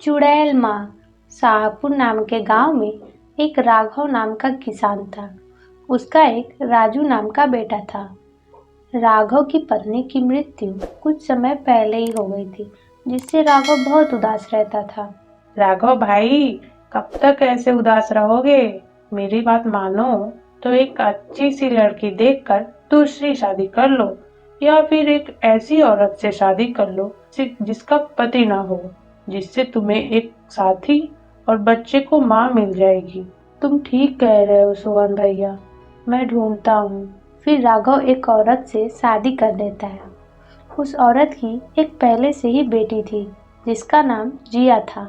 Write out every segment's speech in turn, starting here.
चुड़ैल माँ। शाहपुर नाम के गांव में एक राघव नाम का किसान था। उसका एक राजू नाम का बेटा था। राघव की पत्नी की मृत्यु कुछ समय पहले ही हो गई थी, जिससे राघव बहुत उदास रहता था। राघव भाई, कब तक ऐसे उदास रहोगे? मेरी बात मानो तो एक अच्छी सी लड़की देखकर दूसरी शादी कर लो, या फिर एक ऐसी औरत से शादी कर लो जिसका पति ना हो, जिससे तुम्हें एक साथी और बच्चे को माँ मिल जाएगी। तुम ठीक कह रहे हो सुगन भैया, मैं ढूंढता हूँ। फिर राघव एक औरत से शादी कर लेता है। उस औरत की एक पहले से ही बेटी थी, जिसका नाम जिया था।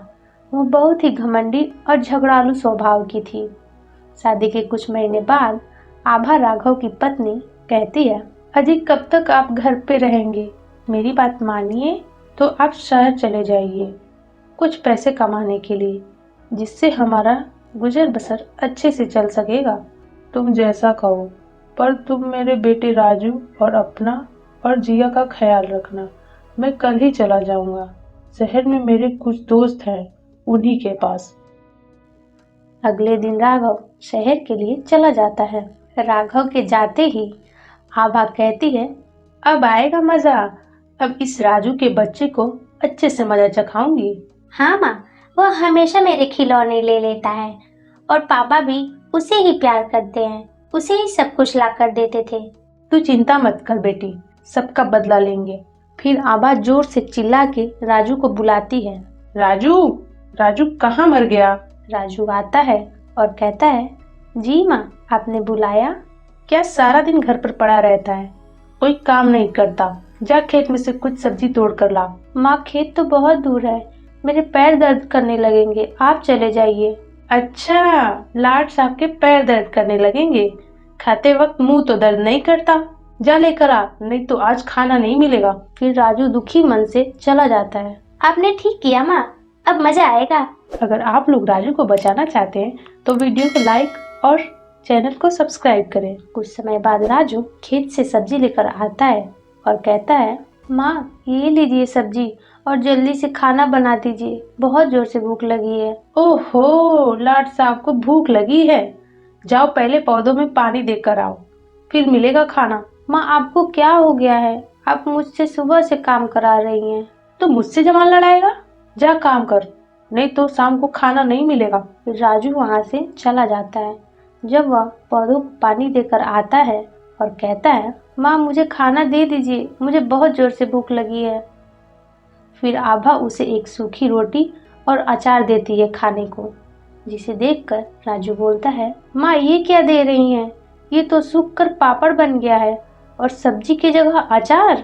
वह बहुत ही घमंडी और झगड़ालू स्वभाव की थी। शादी के कुछ महीने बाद आभा राघव की पत्नी कहती है, अजी कब तक आप घर पे रहेंगे? मेरी बात मानिए तो आप शहर चले जाइए कुछ पैसे कमाने के लिए, जिससे हमारा गुजर बसर अच्छे से चल सकेगा। तुम जैसा कहो, पर तुम मेरे बेटे राजू और अपना और जिया का ख्याल रखना। मैं कल ही चला जाऊंगा। शहर में मेरे कुछ दोस्त हैं, उन्हीं के पास। अगले दिन राघव शहर के लिए चला जाता है। राघव के जाते ही आभा कहती है, अब आएगा मजा। अब इस राजू के बच्चे को अच्छे से मजा चखाऊंगी। हाँ माँ, वो हमेशा मेरे खिलौने ले लेता है और पापा भी उसे ही प्यार करते हैं। उसे ही सब कुछ ला कर देते थे। तू चिंता मत कर बेटी, सबका बदला लेंगे। फिर आभा जोर से चिल्ला के राजू को बुलाती है। राजू, राजू कहाँ मर गया? राजू आता है और कहता है, जी माँ, आपने बुलाया? क्या सारा दिन घर पर पड़ा रहता है, कोई काम नहीं करता? जा खेत में से कुछ सब्जी तोड़ कर ला। माँ, खेत तो बहुत दूर है, मेरे पैर दर्द करने लगेंगे, आप चले जाइए। अच्छा, लाड साहब के पैर दर्द करने लगेंगे? खाते वक्त मुंह तो दर्द नहीं करता? जा लेकर आ, नहीं तो आज खाना नहीं मिलेगा। फिर राजू दुखी मन से चला जाता है। आपने ठीक किया माँ, अब मजा आएगा। अगर आप लोग राजू को बचाना चाहते हैं तो वीडियो को लाइक और चैनल को सब्सक्राइब करें। कुछ समय बाद राजू खेत से सब्जी लेकर आता है और कहता है, माँ ये लीजिए सब्जी और जल्दी से खाना बना दीजिए, बहुत जोर से भूख लगी है। ओहो, लाड साहब को भूख लगी है? जाओ पहले पौधों में पानी देकर आओ, फिर मिलेगा खाना। माँ आपको क्या हो गया है? आप मुझसे सुबह से काम करा रही हैं। तो मुझसे जवान लड़ाएगा? जा काम कर, नहीं तो शाम को खाना नहीं मिलेगा। फिर राजू वहाँ से चला जाता है। जब वह पौधों को पानी देकर आता है और कहता है, माँ मुझे खाना दे दीजिए, मुझे बहुत जोर से भूख लगी है। फिर आभा उसे एक सूखी रोटी और अचार देती है खाने को, जिसे देखकर राजू बोलता है, माँ ये क्या दे रही हैं? ये तो सूख कर पापड़ बन गया है और सब्जी की जगह अचार।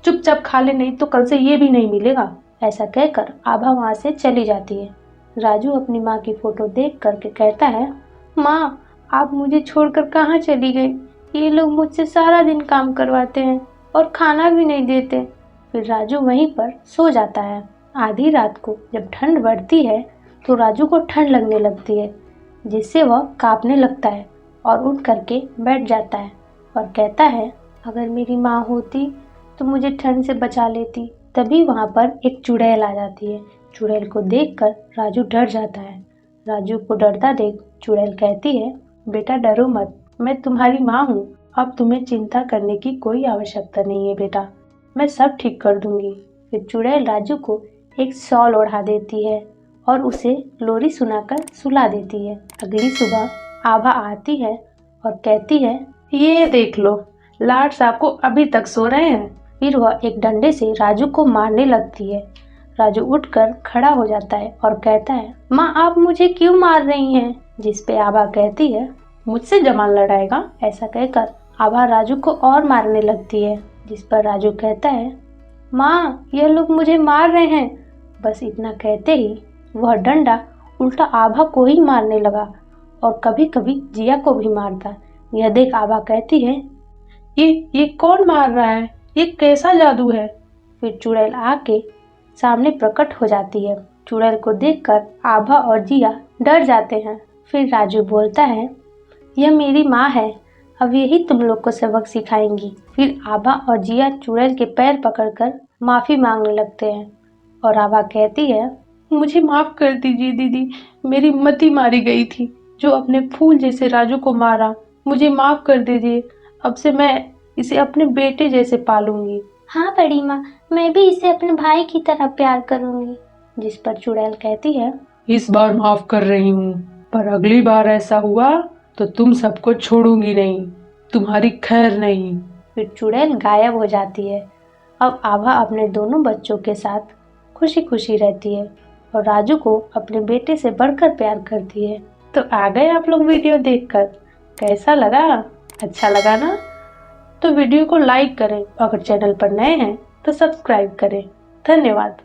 चुपचाप खा ले, नहीं तो कल से ये भी नहीं मिलेगा। ऐसा कहकर आभा वहाँ से चली जाती है। राजू अपनी माँ की फोटो देख करके कहता है, माँ आप मुझे छोड़कर कहाँ चली गई? ये लोग मुझसे सारा दिन काम करवाते हैं और खाना भी नहीं देते। फिर राजू वहीं पर सो जाता है। आधी रात को जब ठंड बढ़ती है तो राजू को ठंड लगने लगती है, जिससे वह कांपने लगता है और उठ करके बैठ जाता है और कहता है, अगर मेरी माँ होती तो मुझे ठंड से बचा लेती। तभी वहाँ पर एक चुड़ैल आ जाती है। चुड़ैल को देखकर राजू डर जाता है। राजू को डरता देख चुड़ैल कहती है, बेटा डरो मत, मैं तुम्हारी माँ हूँ। अब तुम्हें चिंता करने की कोई आवश्यकता नहीं है बेटा, मैं सब ठीक कर दूंगी। फिर चुड़ैल राजू को एक शॉल ओढ़ा देती है और उसे लोरी सुनाकर सुला देती है। अगली सुबह आभा आती है और कहती है, ये देख लो, लाड साहब को अभी तक सो रहे हैं। फिर वह एक डंडे से राजू को मारने लगती है। राजू उठकर खड़ा हो जाता है और कहता है, माँ आप मुझे क्यों मार रही हैं? जिस पे आभा कहती है, मुझसे जवान लड़ाएगा? ऐसा कहकर आभा राजू को और मारने लगती है, जिस पर राजू कहता है, माँ यह लोग मुझे मार रहे हैं। बस इतना कहते ही वह डंडा उल्टा आभा को ही मारने लगा और कभी कभी जिया को भी मारता। यह देख आभा कहती है, ये कौन मार रहा है? ये कैसा जादू है? फिर चुड़ैल आके सामने प्रकट हो जाती है। चुड़ैल को देखकर आभा और जिया डर जाते हैं। फिर राजू बोलता है, यह मेरी माँ है, अब यही तुम लोग को सबक सिखाएंगी। फिर आभा और जिया चुड़ैल के पैर पकड़कर माफी मांगने लगते हैं और आभा कहती है, मुझे माफ कर दीजिए दीदी, मेरी मति मारी गई थी जो अपने फूल जैसे राजू को मारा। मुझे माफ कर दीजिए, अब से मैं इसे अपने बेटे जैसे पालूंगी। हाँ बड़ी माँ, मैं भी इसे अपने भाई की तरह प्यार करूंगी। जिस पर चुड़ैल कहती है, इस बार माफ कर रही हूँ, पर अगली बार ऐसा हुआ तो तुम सबको छोड़ूंगी नहीं, तुम्हारी खैर नहीं। फिर चुड़ैल गायब हो जाती है। अब आभा अपने दोनों बच्चों के साथ खुशी खुशी रहती है और राजू को अपने बेटे से बढ़कर प्यार करती है। तो आ गए आप लोग वीडियो देखकर, कैसा लगा? अच्छा लगा ना? तो वीडियो को लाइक करें, अगर चैनल पर नए हैं तो सब्सक्राइब करें। धन्यवाद।